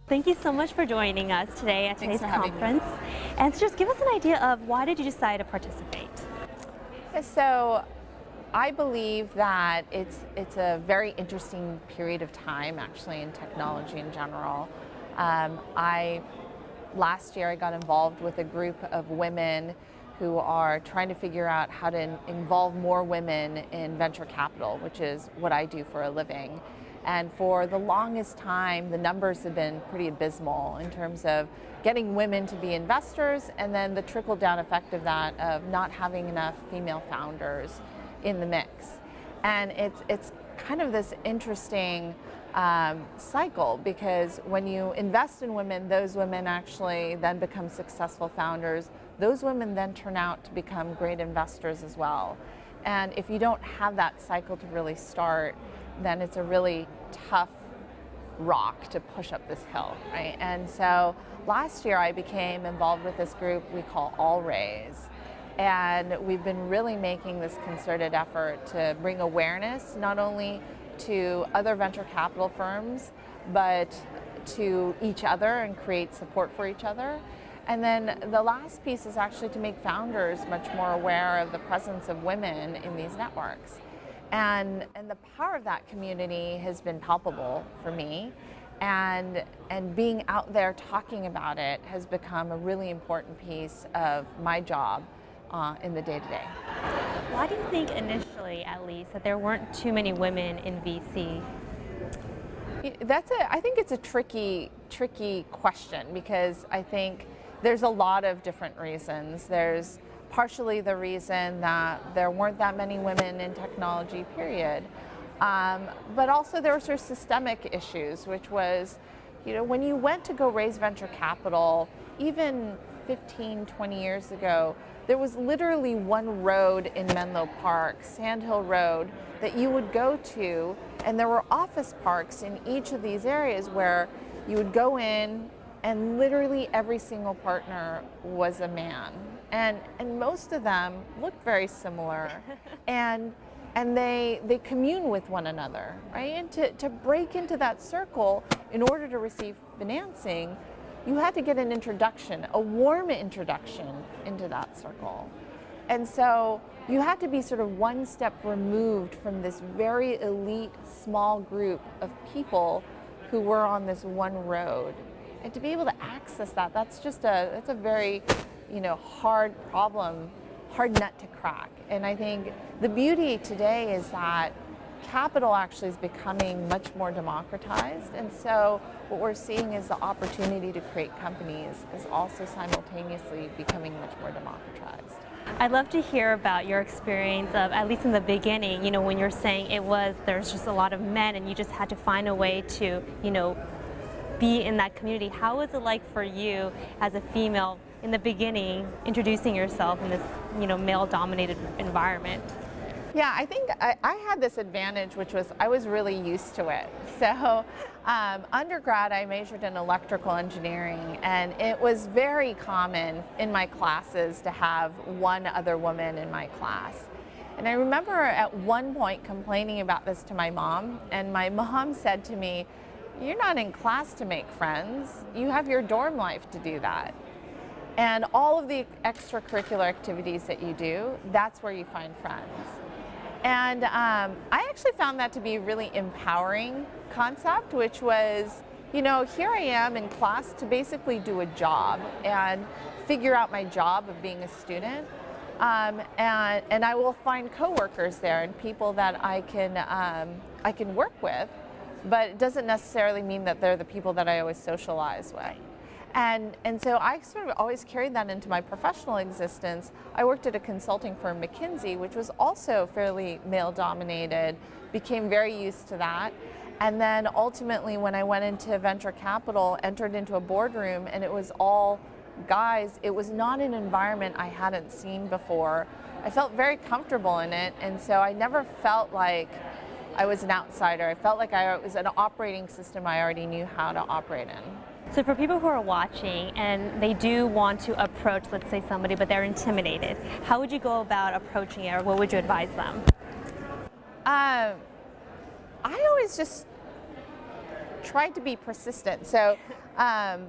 Thank you so much for joining us today at today's conference. And so just give us an idea of why did you decide to participate? So I believe that it's a very interesting period of time actually in technology in general. Last year I got involved with a group of women who are trying to figure out how to involve more women in venture capital, which is what I do for a living. And for the longest time, the numbers have been pretty abysmal in terms of getting women to be investors and then the trickle-down effect of that of not having enough female founders in the mix. And it's kind of this interesting cycle, because when you invest in women, those women actually then become successful founders. Those women then turn out to become great investors as well. And if you don't have that cycle to really start, then it's a really tough rock to push up this hill, right? And so last year I became involved with this group we call All Raise. And we've been really making this concerted effort to bring awareness not only to other venture capital firms, but to each other and create support for each other. And then the last piece is actually to make founders much more aware of the presence of women in these networks. And the power of that community has been palpable for me, and being out there talking about it has become a really important piece of my job in the day-to-day. Why do you think initially, at least, that there weren't too many women in VC? I think it's a tricky question, because I think there's a lot of different reasons. There's partially the reason that there weren't that many women in technology, period. But also there were sort of systemic issues, which was, when you went to go raise venture capital, even 15, 20 years ago, there was literally one road in Menlo Park, Sand Hill Road, that you would go to, and there were office parks in each of these areas where you would go in, and literally every single partner was a man. And most of them looked very similar, and they commune with one another, right? And to break into that circle in order to receive financing, you had to get an introduction, a warm introduction into that circle. And so you had to be sort of one step removed from this very elite small group of people who were on this one road. And to be able to access that, that's a very hard problem, hard nut to crack. And I think the beauty today is that capital actually is becoming much more democratized. And so what we're seeing is the opportunity to create companies is also simultaneously becoming much more democratized. I'd love to hear about your experience of, at least in the beginning, when you're saying there's just a lot of men and you just had to find a way to, be in that community. How was it like for you as a female in the beginning, introducing yourself in this, male-dominated environment? Yeah, I think I had this advantage, which was I was really used to it. So undergrad, I majored in electrical engineering, and it was very common in my classes to have one other woman in my class. And I remember at one point complaining about this to my mom, and my mom said to me, "You're not in class to make friends. You have your dorm life to do that. And all of the extracurricular activities that you do, that's where you find friends." And I actually found that to be a really empowering concept, which was, here I am in class to basically do a job and figure out my job of being a student. And I will find coworkers there and people that I can work with, but it doesn't necessarily mean that they're the people that I always socialize with. And so I sort of always carried that into my professional existence. I worked at a consulting firm, McKinsey, which was also fairly male-dominated, became very used to that. And then ultimately, when I went into venture capital, entered into a boardroom, and it was all guys, it was not an environment I hadn't seen before. I felt very comfortable in it, and so I never felt like I was an outsider. I felt like I was an operating system I already knew how to operate in. So for people who are watching and they do want to approach, let's say, somebody, but they're intimidated, how would you go about approaching it, or what would you advise them? I always just tried to be persistent. So I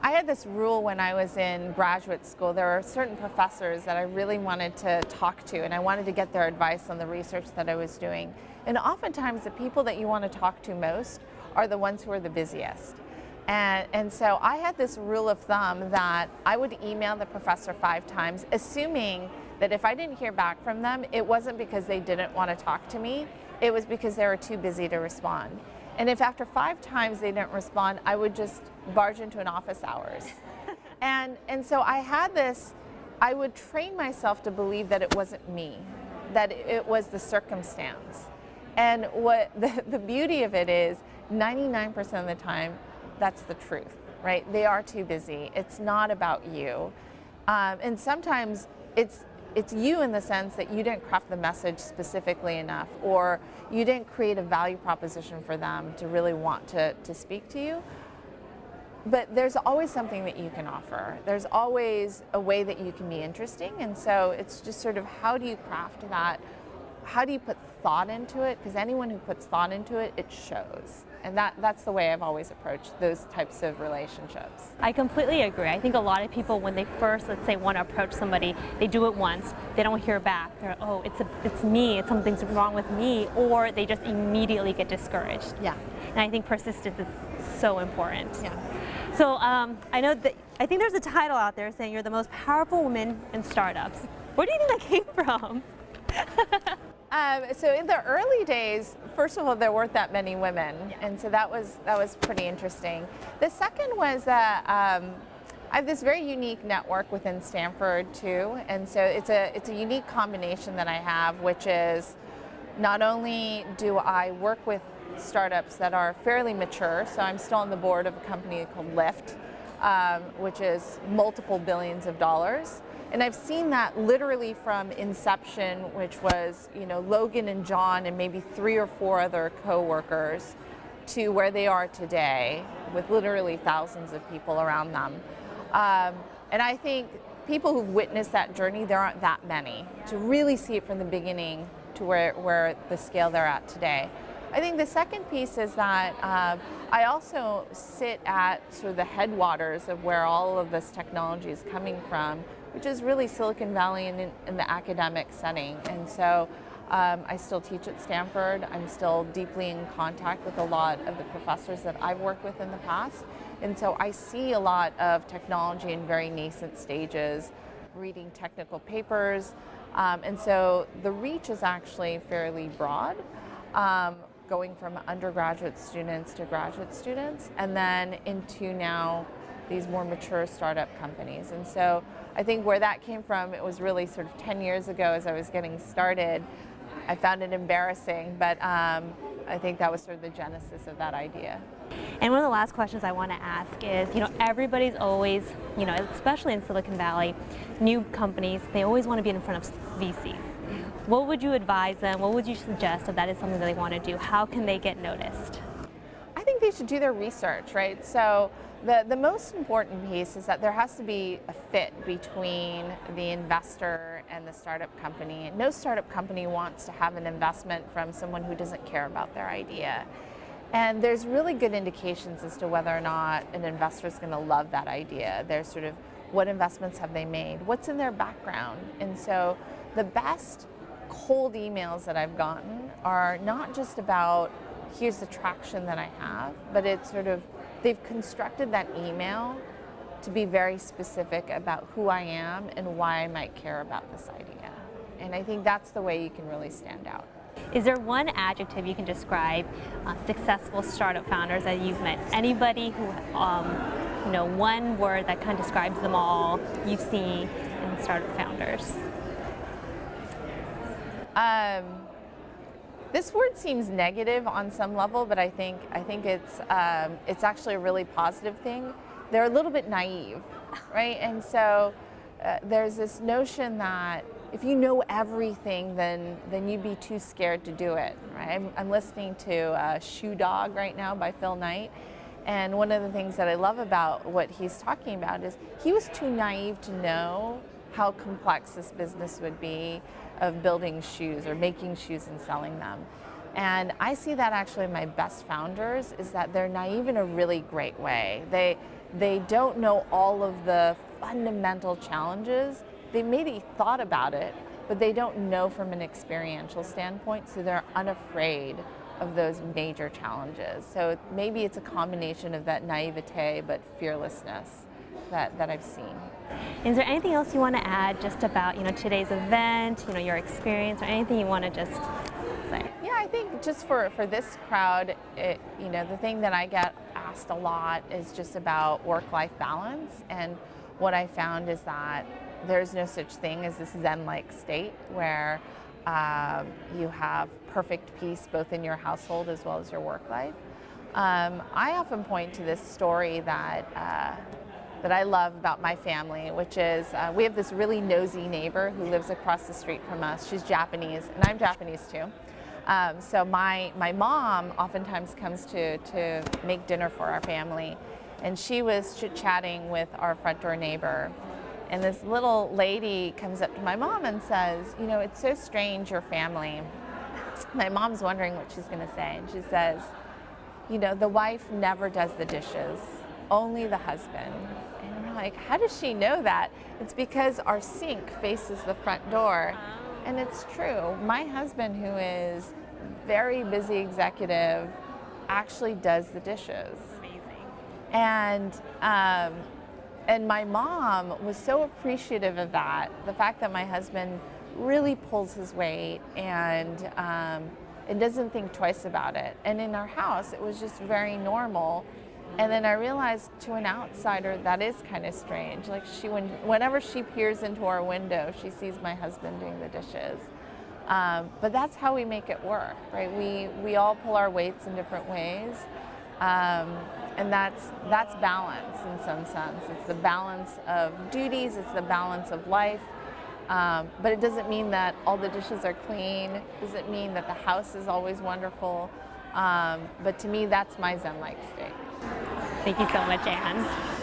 had this rule when I was in graduate school. There were certain professors that I really wanted to talk to, and I wanted to get their advice on the research that I was doing. And oftentimes the people that you want to talk to most are the ones who are the busiest. And so I had this rule of thumb that I would email the professor 5 times, assuming that if I didn't hear back from them, it wasn't because they didn't want to talk to me, it was because they were too busy to respond. And if after 5 times they didn't respond, I would just barge into an office hours. And so I had this, I would train myself to believe that it wasn't me, that it was the circumstance. And what the beauty of it is, 99% of the time, that's the truth, right? They are too busy. It's not about you. And sometimes it's you in the sense that you didn't craft the message specifically enough, or you didn't create a value proposition for them to really want to speak to you. But there's always something that you can offer. There's always a way that you can be interesting. And so it's just sort of, how do you craft that? How do you put thought into it? Because anyone who puts thought into it, it shows. And that's the way I've always approached those types of relationships. I completely agree. I think a lot of people, when they first, let's say, want to approach somebody, they do it once, they don't hear back. They're, oh, it's me, something's wrong with me, or they just immediately get discouraged. Yeah. And I think persistence is so important. Yeah. So I know that, I think there's a title out there saying you're the most powerful woman in startups. Where do you think that came from? So in the early days, first of all, there weren't that many women, and so that was pretty interesting. The second was that I have this very unique network within Stanford too, and so it's a unique combination that I have, which is not only do I work with startups that are fairly mature, so I'm still on the board of a company called Lyft, which is multiple billions of dollars. And I've seen that literally from inception, which was, Logan and John and maybe 3 or 4 other co-workers, to where they are today with literally thousands of people around them. And I think people who've witnessed that journey, there aren't that many, to really see it from the beginning to where the scale they're at today. I think the second piece is that I also sit at sort of the headwaters of where all of this technology is coming from, which is really Silicon Valley in the academic setting. And so I still teach at Stanford. I'm still deeply in contact with a lot of the professors that I've worked with in the past. And so I see a lot of technology in very nascent stages, reading technical papers. And so the reach is actually fairly broad, going from undergraduate students to graduate students, and then into now these more mature startup companies. And so I think where that came from, it was really sort of 10 years ago as I was getting started. I found it embarrassing, but I think that was sort of the genesis of that idea. And one of the last questions I want to ask is, everybody's always, especially in Silicon Valley, new companies, they always want to be in front of VCs. What would you advise them? What would you suggest if that is something that they want to do? How can they get noticed? I think they should do their research, right? So the most important piece is that there has to be a fit between the investor and the startup company. No startup company wants to have an investment from someone who doesn't care about their idea. And there's really good indications as to whether or not an investor is going to love that idea. There's sort of, what investments have they made? What's in their background? And so the best cold emails that I've gotten are not just about, here's the traction that I have, but it's sort of, they've constructed that email to be very specific about who I am and why I might care about this idea. And I think that's the way you can really stand out. Is there one adjective you can describe successful startup founders that you've met? Anybody who, one word that kind of describes them all you've seen in startup founders? This word seems negative on some level, but I think it's actually a really positive thing. They're a little bit naive, right? And so there's this notion that if you know everything, then you'd be too scared to do it, right? I'm listening to Shoe Dog right now by Phil Knight, and one of the things that I love about what he's talking about is he was too naive to know how complex this business would be of building shoes or making shoes and selling them. And I see that actually in my best founders is that they're naive in a really great way. They don't know all of the fundamental challenges. They maybe thought about it, but they don't know from an experiential standpoint, so they're unafraid of those major challenges. So maybe it's a combination of that naivete but fearlessness that I've seen. Is there anything else you want to add just about today's event, your experience, or anything you want to just say? Yeah, I think just for this crowd, the thing that I get asked a lot is just about work-life balance, and what I found is that there's no such thing as this Zen-like state where you have perfect peace both in your household as well as your work life. I often point to this story that I love about my family, which is we have this really nosy neighbor who lives across the street from us. She's Japanese, and I'm Japanese too. So my mom oftentimes comes to make dinner for our family, and she was chit-chatting with our front door neighbor. And this little lady comes up to my mom and says, it's so strange, your family. My mom's wondering what she's going to say. And she says, the wife never does the dishes, only the husband. And we're like, how does she know that? It's because our sink faces the front door. And it's true. My husband, who is very busy executive, actually does the dishes. Amazing. And my mom was so appreciative of that, the fact that my husband really pulls his weight and doesn't think twice about it. And in our house, it was just very normal. And then I realized to an outsider, that is kind of strange. Like whenever she peers into our window, she sees my husband doing the dishes. But that's how we make it work, right? We all pull our weights in different ways. And that's balance in some sense. It's the balance of duties, it's the balance of life. But it doesn't mean that all the dishes are clean. It doesn't mean that the house is always wonderful. But to me, that's my Zen-like state. Thank you so much, Anne.